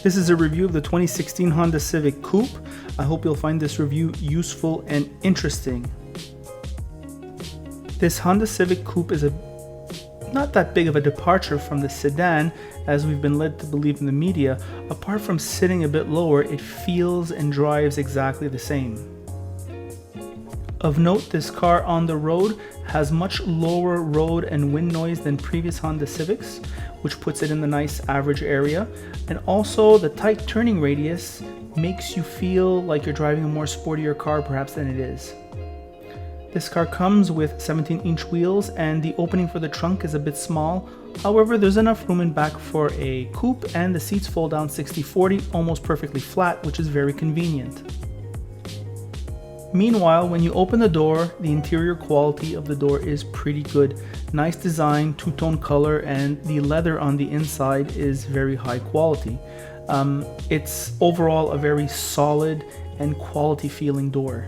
This is a review of the 2016 Honda Civic Coupe. I hope you'll find this review useful and interesting. This Honda Civic Coupe is not that big of a departure from the sedan as we've been led to believe in the media. Apart from sitting a bit lower, it feels and drives exactly the same. Of note, this car on the road has much lower road and wind noise than previous Honda Civics, which puts it in the nice average area. And also the tight turning radius makes you feel like you're driving a more sportier car perhaps than it is. This car comes with 17-inch wheels and the opening for the trunk is a bit small. However, there's enough room in back for a coupe and the seats fold down 60-40, almost perfectly flat, which is very convenient. Meanwhile, when you open the door, the interior quality of the door is pretty good. Nice design, two-tone color, and the leather on the inside is very high quality. It's overall a very solid and quality feeling door.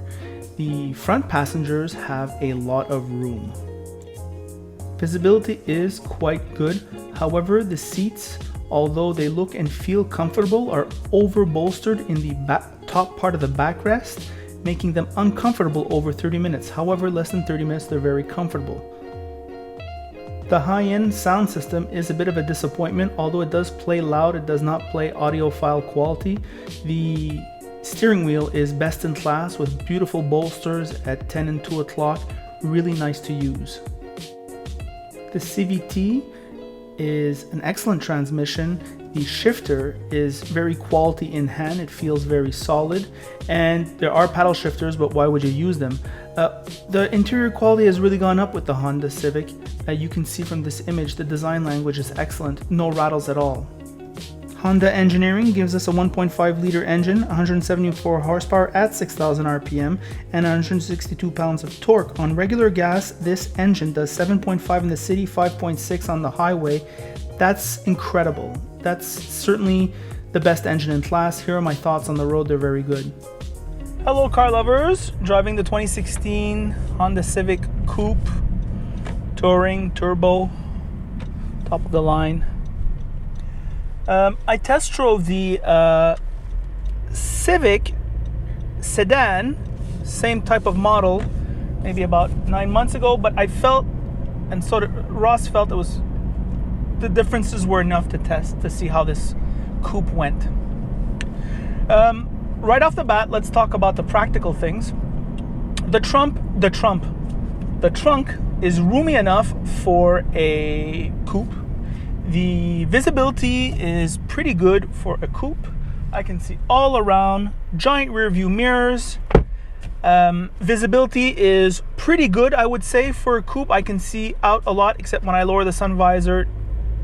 The front passengers have a lot of room. Visibility is quite good. However, the seats, although they look and feel comfortable, are over bolstered in the top part of the backrest, making them uncomfortable over 30 minutes. However, less than 30 minutes, they're very comfortable. The high-end sound system is a bit of a disappointment. Although it does play loud, it does not play audiophile quality. The steering wheel is best in class with beautiful bolsters at 10 and 2 o'clock. Really nice to use. The CVT is an excellent transmission. The shifter is very quality in hand. It feels very solid, and there are paddle shifters, but why would you use them? The interior quality has really gone up with the Honda Civic. You can see from this image the design language is excellent, no rattles at all. Honda engineering gives us a 1.5 liter engine, 174 horsepower at 6,000 RPM, and 162 pounds of torque. On regular gas, this engine does 7.5 in the city, 5.6 on the highway. That's incredible. That's certainly the best engine in class. Here are my thoughts on the road. They're very good. Hello car lovers, driving the 2016 Honda Civic Coupe, Touring, Turbo, top of the line. I test drove the Civic sedan, same type of model, maybe about 9 months ago, but I felt, and so Ross felt, the differences were enough to test to see how this coupe went. Right off the bat, let's talk about the practical things. The trunk is roomy enough for a coupe. The visibility is pretty good for a coupe. I can see all around, giant rear view mirrors. Visibility is pretty good, I would say, for a coupe. I can see out a lot, except when I lower the sun visor,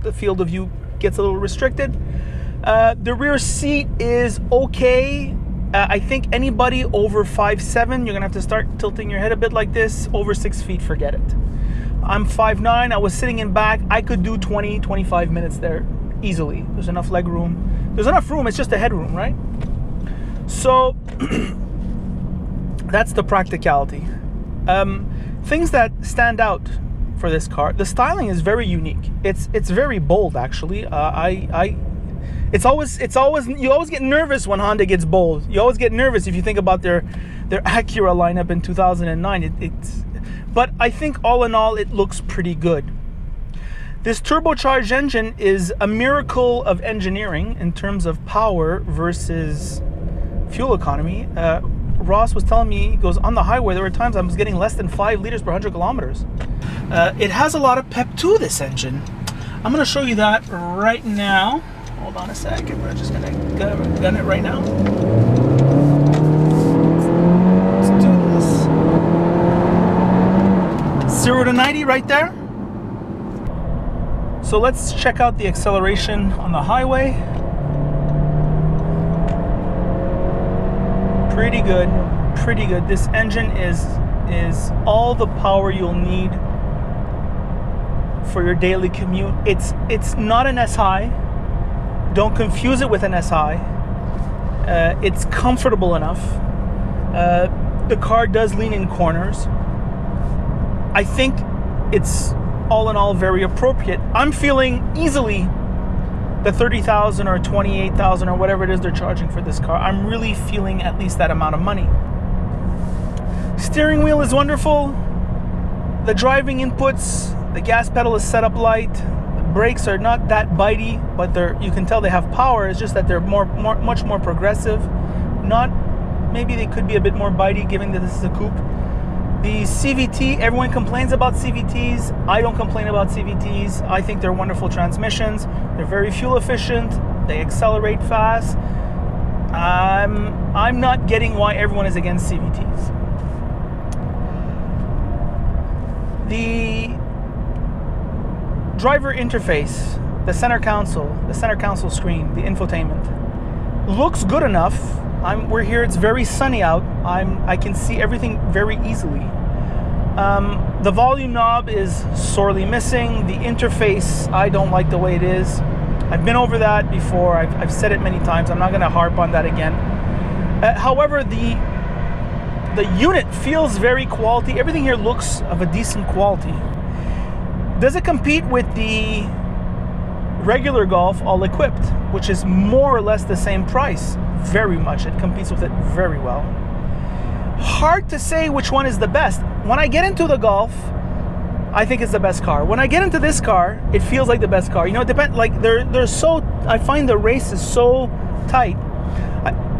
the field of view gets a little restricted. The rear seat is okay. I think anybody over 5'7", you're gonna have to start tilting your head a bit like this. Over 6 feet, forget it. I'm 5'9", I was sitting in back. I could do 20-25 minutes there easily. There's enough leg room. There's enough room, it's just a headroom, right? So that's the practicality. Things that stand out for this car: the styling is very unique. It's very bold, actually. You always get nervous when Honda gets bold. You always get nervous if you think about their Acura lineup in 2009. But I think all in all, it looks pretty good. This turbocharged engine is a miracle of engineering in terms of power versus fuel economy. Ross was telling me, he goes, on the highway, there were times I was getting less than 5 liters per 100 kilometers. It has a lot of pep to this engine. I'm going to show you that right now. Hold on a second. We're just going to gun it right now. Let's do this. 0 to 90 right there. So let's check out the acceleration on the highway. Pretty good, pretty good. This engine is all the power you'll need for your daily commute. It's not an SI. Don't confuse it with an SI. It's comfortable enough. The car does lean in corners. I think it's all in all very appropriate. I'm feeling easily the 30,000 or 28,000 or whatever it is they're charging for this car. I'm really feeling at least that amount of money. Steering wheel is wonderful. The driving inputs, the gas pedal is set up light. The brakes are not that bitey, but you can tell they have power. It's just that they're much more progressive. Maybe they could be a bit more bitey given that this is a coupe. The CVT, everyone complains about CVTs. I don't complain about CVTs. I think they're wonderful transmissions. They're very fuel efficient. They accelerate fast. I'm not getting why everyone is against CVTs. The driver interface, the center console screen, the infotainment, looks good enough. We're here, it's very sunny out. I can see everything very easily. The volume knob is sorely missing. The interface, I don't like the way it is. I've been over that before. I've said it many times. I'm not going to harp on that again. However, the unit feels very quality. Everything here looks of a decent quality. Does it compete with the regular Golf all equipped, which is more or less the same price? Very much. It competes with it very well. Hard to say which one is the best. When I get into the Golf, I think it's the best car. When I get into this car, it feels like the best car. You know, it depends. Like they're so. I find the race is so tight.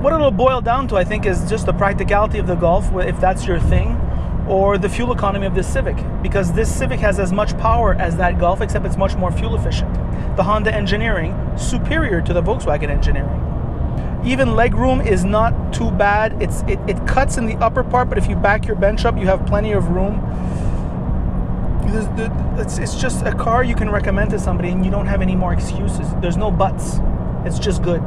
What it'll boil down to, I think, is just the practicality of the Golf, if that's your thing, or the fuel economy of this Civic, because this Civic has as much power as that Golf, except it's much more fuel efficient. The Honda engineering superior to the Volkswagen engineering. Even legroom is not too bad. It cuts in the upper part, but if you back your bench up, you have plenty of room. It's just a car you can recommend to somebody, and you don't have any more excuses. There's no buts. It's just good.